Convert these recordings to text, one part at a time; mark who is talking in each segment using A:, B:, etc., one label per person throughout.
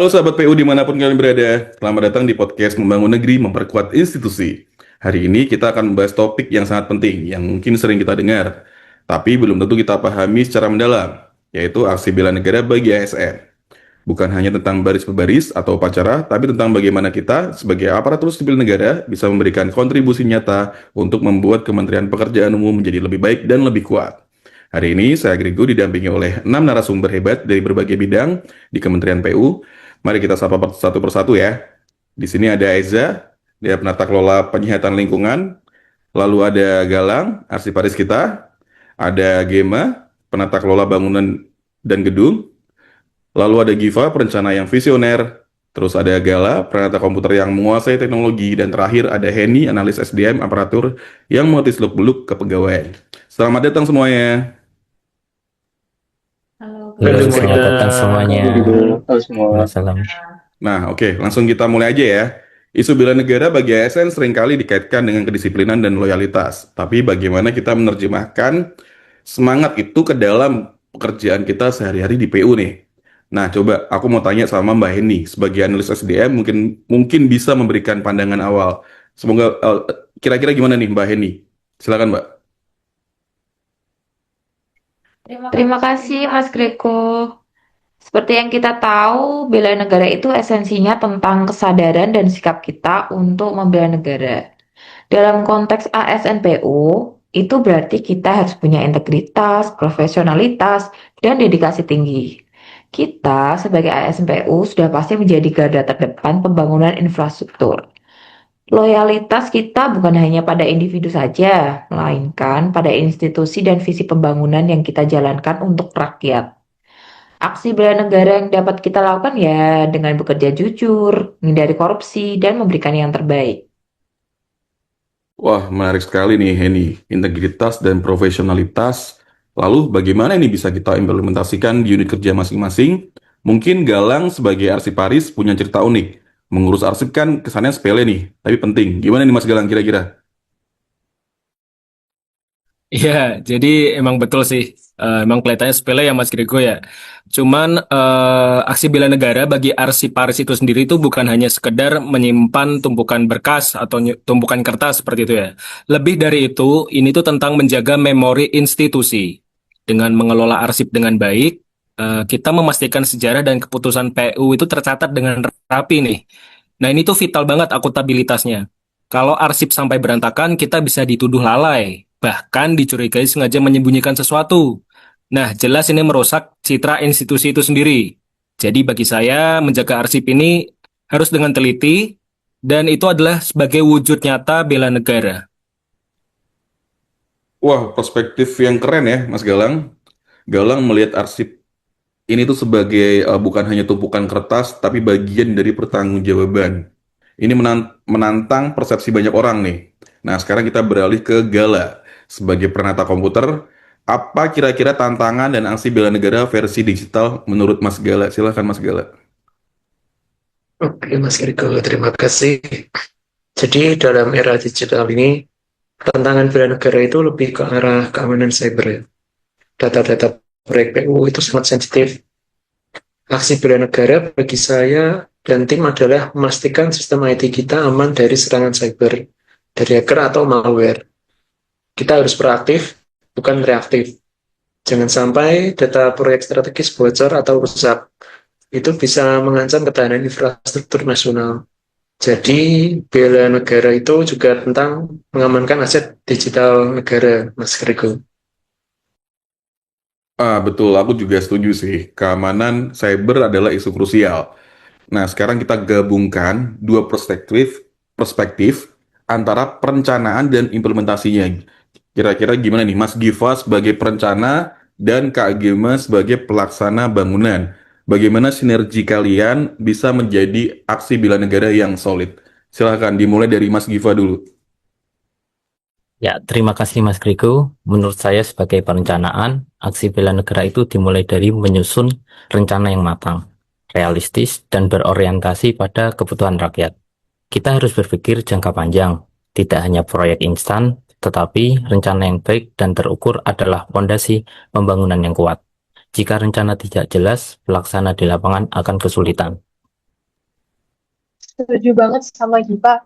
A: Halo sahabat PU dimanapun kalian berada, selamat datang di podcast Membangun Negeri Memperkuat Institusi. Hari ini kita akan membahas topik yang sangat penting, yang mungkin sering kita dengar, tapi belum tentu kita pahami secara mendalam, yaitu aksi bela negara bagi ASN. Bukan hanya tentang baris berbaris atau upacara, tapi tentang bagaimana kita sebagai aparatur sipil negara bisa memberikan kontribusi nyata untuk membuat Kementerian Pekerjaan Umum menjadi lebih baik dan lebih kuat. Hari ini saya Grigo didampingi oleh 6 narasumber hebat dari berbagai bidang di Kementerian PU. Mari kita sapa satu persatu ya. Di sini ada Eza, dia penata kelola penyihatan lingkungan. Lalu ada Galang, arsiparis kita. Ada Gema, penata kelola bangunan dan gedung. Lalu ada Giva, perencana yang visioner. Terus ada Gala, penata komputer yang menguasai teknologi. Dan terakhir ada Henny, analis SDM aparatur yang mengerti seluk-beluk kepegawaian. Selamat datang semuanya.
B: Halo,
C: Halo
D: Halo
C: selamat
D: semuanya,
C: datang semuanya.
D: halo semua.
C: Salam.
A: Nah, oke, langsung kita mulai aja ya. Isu bela negara bagi ASN seringkali dikaitkan dengan kedisiplinan dan loyalitas. Tapi bagaimana kita menerjemahkan semangat itu ke dalam pekerjaan kita sehari-hari di PU nih? Nah, coba aku mau tanya sama Mbak Heni, sebagai analis SDM mungkin mungkin bisa memberikan pandangan awal. Semoga kira-kira gimana nih Mbak Heni? Silakan Mbak.
B: Terima kasih Mas Greko. Seperti yang kita tahu, bela negara itu esensinya tentang kesadaran dan sikap kita untuk membela negara. Dalam konteks ASNPU, itu berarti kita harus punya integritas, profesionalitas, dan dedikasi tinggi. Kita sebagai ASNPU sudah pasti menjadi garda terdepan pembangunan infrastruktur. Loyalitas kita bukan hanya pada individu saja, melainkan pada institusi dan visi pembangunan yang kita jalankan untuk rakyat. Aksi bela negara yang dapat kita lakukan ya dengan bekerja jujur, menghindari korupsi, dan memberikan yang terbaik.
A: Wah, menarik sekali nih Heni. Integritas dan profesionalitas. Lalu bagaimana ini bisa kita implementasikan di unit kerja masing-masing? Mungkin Galang sebagai arsiparis punya cerita unik. Mengurus arsip kan kesannya sepele nih, tapi penting. Gimana nih Mas Galang kira-kira?
D: Iya, jadi emang betul sih. Emang kelihatannya sepele ya Mas Grego ya. Cuman aksi bela negara bagi arsiparis itu sendiri itu bukan hanya sekedar menyimpan tumpukan berkas atau tumpukan kertas seperti itu ya. Lebih dari itu, ini tuh tentang menjaga memori institusi. Dengan mengelola arsip dengan baik, kita memastikan sejarah dan keputusan PU itu tercatat dengan rapi nih. Nah ini tuh vital banget akuntabilitasnya. Kalau arsip sampai berantakan, kita bisa dituduh lalai, bahkan dicurigai sengaja menyembunyikan sesuatu. Nah, jelas ini merusak citra institusi itu sendiri. Jadi bagi saya, menjaga arsip ini harus dengan teliti, dan itu adalah sebagai wujud nyata bela negara.
A: Wah, perspektif yang keren ya Mas Galang. Galang melihat arsip ini tuh sebagai bukan hanya tumpukan kertas, tapi bagian dari pertanggungjawaban. Ini menantang persepsi banyak orang nih. Nah, sekarang kita beralih ke Gala. Sebagai penata komputer, apa kira-kira tantangan dan aksi bela negara versi digital menurut Mas Gala? Silahkan Mas Gala.
C: Oke Mas Riko, terima kasih. Jadi dalam era digital ini, tantangan bela negara itu lebih ke arah keamanan cyber ya. Data-data proyek PU itu sangat sensitif. Aksi bela negara bagi saya dan tim adalah memastikan sistem IT kita aman dari serangan cyber, dari hacker atau malware. Kita harus proaktif, bukan reaktif. Jangan sampai data proyek strategis bocor atau rusak. Itu bisa mengancam ketahanan infrastruktur nasional. Jadi, bela negara itu juga tentang mengamankan aset digital negara, Mas Grego.
A: Ah, betul, aku juga setuju sih. Keamanan cyber adalah isu krusial. Nah, sekarang kita gabungkan dua perspektif antara perencanaan dan implementasinya. Kira-kira gimana nih, Mas Giva sebagai perencana dan Kak Gema sebagai pelaksana bangunan? Bagaimana sinergi kalian bisa menjadi aksi bela negara yang solid? Silahkan dimulai dari Mas Giva dulu.
C: Ya, terima kasih Mas Grego. Menurut saya sebagai perencanaan, aksi bela negara itu dimulai dari menyusun rencana yang matang, realistis, dan berorientasi pada kebutuhan rakyat. Kita harus berpikir jangka panjang, tidak hanya proyek instan, tetapi rencana yang baik dan terukur adalah fondasi pembangunan yang kuat. Jika rencana tidak jelas, pelaksana di lapangan akan kesulitan.
E: setuju banget sama Giva.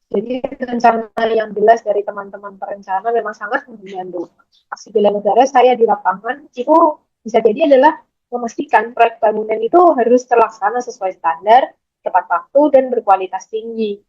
E: Jadi rencana yang jelas dari teman-teman perencana memang sangat membantu. Aksi bela negara saya di lapangan itu bisa jadi adalah memastikan proyek bangunan itu harus terlaksana sesuai standar, tepat waktu, dan berkualitas tinggi.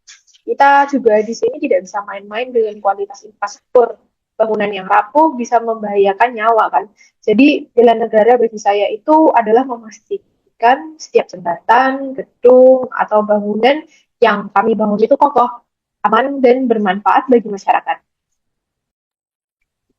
E: Kita juga di sini tidak bisa main-main dengan kualitas infrastruktur. Bangunan yang rapuh bisa membahayakan nyawa kan. Jadi bela negara bagi saya itu adalah memastikan setiap jembatan, gedung, atau bangunan yang kami bangun itu kokoh, aman, dan bermanfaat bagi masyarakat.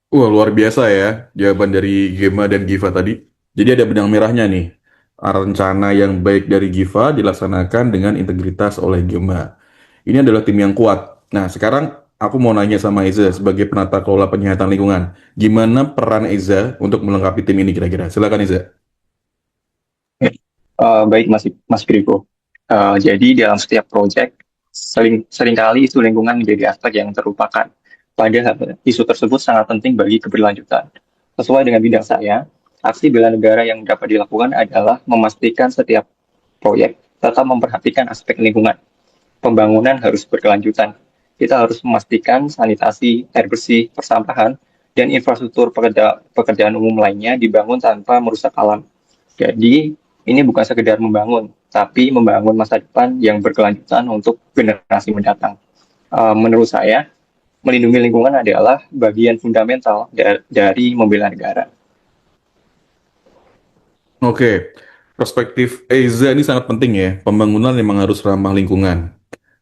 A: Wah, luar biasa ya jawaban dari Gema dan Giva tadi. Jadi ada benang merahnya nih. Rencana yang baik dari Giva dilaksanakan dengan integritas oleh Gema. Ini adalah tim yang kuat. Nah, sekarang aku mau nanya sama Eza sebagai penata kelola penyihatan lingkungan. Gimana peran Eza untuk melengkapi tim ini kira-kira? Silakan Eza.
F: Baik Mas Grego. Jadi dalam setiap proyek seringkali isu lingkungan menjadi aspek yang terlupakan. Padahal isu tersebut sangat penting bagi keberlanjutan. Sesuai dengan bidang saya, aksi bela negara yang dapat dilakukan adalah memastikan setiap proyek tetap memperhatikan aspek lingkungan. Pembangunan harus berkelanjutan. Kita harus memastikan sanitasi, air bersih, persampahan, dan infrastruktur pekerjaan umum lainnya dibangun tanpa merusak alam. Jadi, ini bukan sekedar membangun, tapi membangun masa depan yang berkelanjutan untuk generasi mendatang. Menurut saya, melindungi lingkungan adalah bagian fundamental dari membela negara.
A: Oke, perspektif Eza ini sangat penting ya. Pembangunan memang harus ramah lingkungan.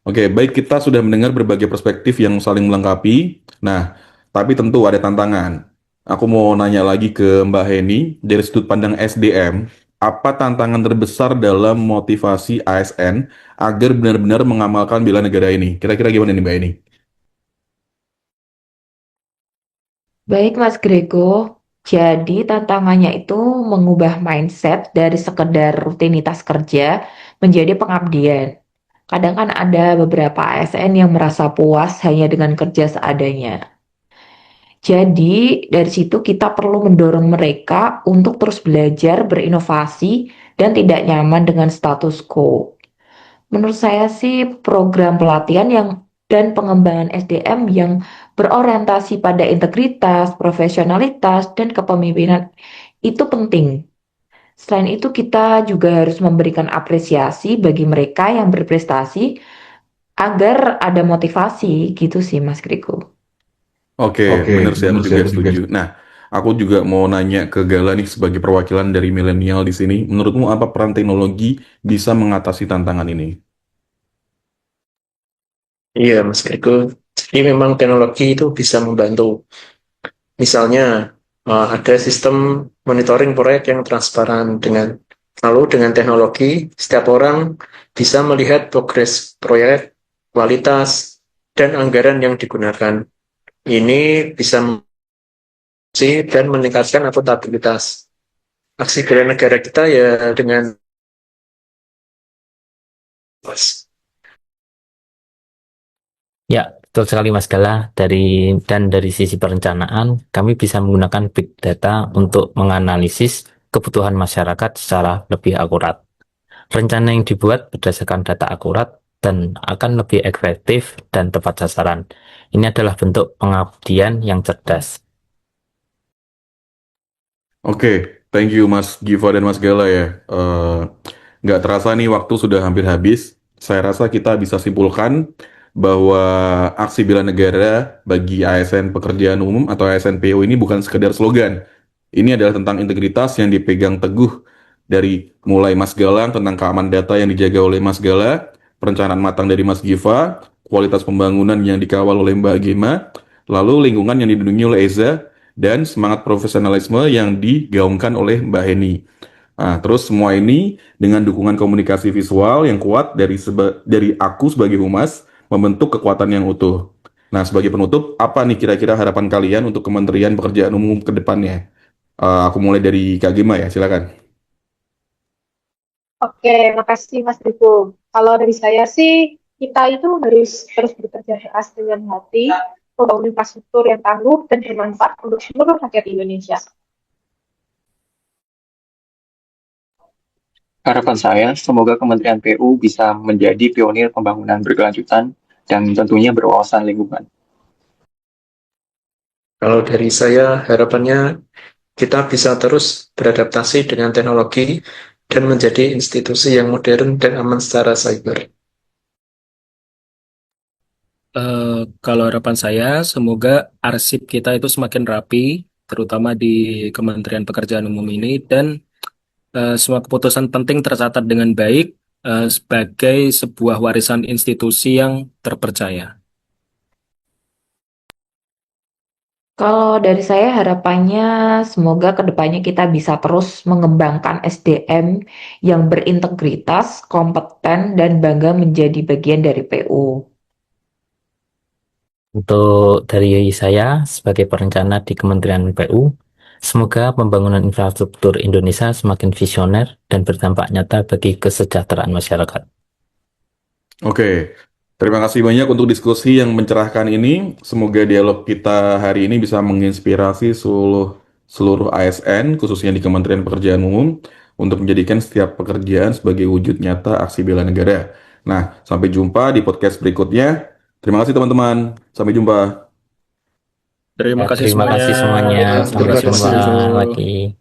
A: Oke, baik kita sudah mendengar berbagai perspektif yang saling melengkapi. Nah, tapi tentu ada tantangan. Aku mau nanya lagi ke Mbak Heni, dari sudut pandang SDM, apa tantangan terbesar dalam motivasi ASN agar benar-benar mengamalkan bela negara ini? Kira-kira gimana nih Mbak Heni?
B: Baik Mas Grego, jadi tantangannya itu mengubah mindset dari sekedar rutinitas kerja menjadi pengabdian. Kadang kan ada beberapa ASN yang merasa puas hanya dengan kerja seadanya. Jadi dari situ kita perlu mendorong mereka untuk terus belajar, berinovasi, dan tidak nyaman dengan status quo. Menurut saya sih program pelatihan yang dan pengembangan SDM yang berorientasi pada integritas, profesionalitas, dan kepemimpinan itu penting. Selain itu kita juga harus memberikan apresiasi bagi mereka yang berprestasi agar ada motivasi gitu sih Mas Griko.
A: Oke, bener sih, aku juga setuju. Nah, aku juga mau nanya ke Gala nih sebagai perwakilan dari milenial di sini. Menurutmu apa peran teknologi bisa mengatasi tantangan ini?
C: Iya, Mas Grego. Jadi memang teknologi itu bisa membantu. Misalnya, ada sistem monitoring proyek yang transparan lalu dengan teknologi, setiap orang bisa melihat progres proyek, kualitas, dan anggaran yang digunakan. Ini bisa dan meningkatkan akuntabilitas. Aksi bela negara kita ya dengan
G: Ya, betul sekali Mas Gala. Dari sisi perencanaan, kami bisa menggunakan big data untuk menganalisis kebutuhan masyarakat secara lebih akurat. Rencana yang dibuat berdasarkan data akurat dan akan lebih efektif dan tepat sasaran. Ini adalah bentuk pengabdian yang cerdas.
A: Oke, thank you Mas Giva dan Mas Gala ya. Nggak terasa nih waktu sudah hampir habis. Saya rasa kita bisa simpulkan bahwa aksi bela negara bagi ASN pekerjaan umum atau ASN PO ini bukan sekedar slogan. Ini adalah tentang integritas yang dipegang teguh dari mulai Mas Galang tentang keamanan data yang dijaga oleh Mas Gala, perencanaan matang dari Mas Giva, kualitas pembangunan yang dikawal oleh Mbak Gema, lalu lingkungan yang dilindungi oleh Eza, dan semangat profesionalisme yang digaungkan oleh Mbak Heni. Nah, terus semua ini dengan dukungan komunikasi visual yang kuat dari aku sebagai humas membentuk kekuatan yang utuh. Nah, sebagai penutup, apa nih kira-kira harapan kalian untuk Kementerian Pekerjaan Umum ke depannya? Aku mulai dari Kak Gema ya, silakan.
E: Oke, makasih Mas Riko. Kalau dari saya sih, kita itu harus terus bekerja keras dengan hati, membangun infrastruktur yang tangguh dan bermanfaat untuk seluruh rakyat Indonesia.
F: Harapan saya, semoga Kementerian PU bisa menjadi pionir pembangunan berkelanjutan dan tentunya berwawasan lingkungan.
C: Kalau dari saya, harapannya kita bisa terus beradaptasi dengan teknologi dan menjadi institusi yang modern dan aman secara cyber.
D: Kalau harapan saya, semoga arsip kita itu semakin rapi, terutama di Kementerian Pekerjaan Umum ini, dan semua keputusan penting tercatat dengan baik sebagai sebuah warisan institusi yang terpercaya.
B: Kalau dari saya harapannya semoga kedepannya kita bisa terus mengembangkan SDM yang berintegritas, kompeten, dan bangga menjadi bagian dari PU.
G: Untuk dari saya sebagai perencana di Kementerian PU, semoga pembangunan infrastruktur Indonesia semakin visioner dan berdampak nyata bagi kesejahteraan masyarakat.
A: Oke, terima kasih banyak untuk diskusi yang mencerahkan ini. Semoga dialog kita hari ini bisa menginspirasi seluruh ASN, khususnya di Kementerian Pekerjaan Umum, untuk menjadikan setiap pekerjaan sebagai wujud nyata aksi bela negara. Nah, sampai jumpa di podcast berikutnya. Terima kasih teman-teman. Sampai jumpa.
D: Terima
G: Ya,
D: kasih
G: terima
D: semuanya.
G: kasih semuanya.
C: Terima
G: Sampai
C: kasih.
G: jumpa lagi.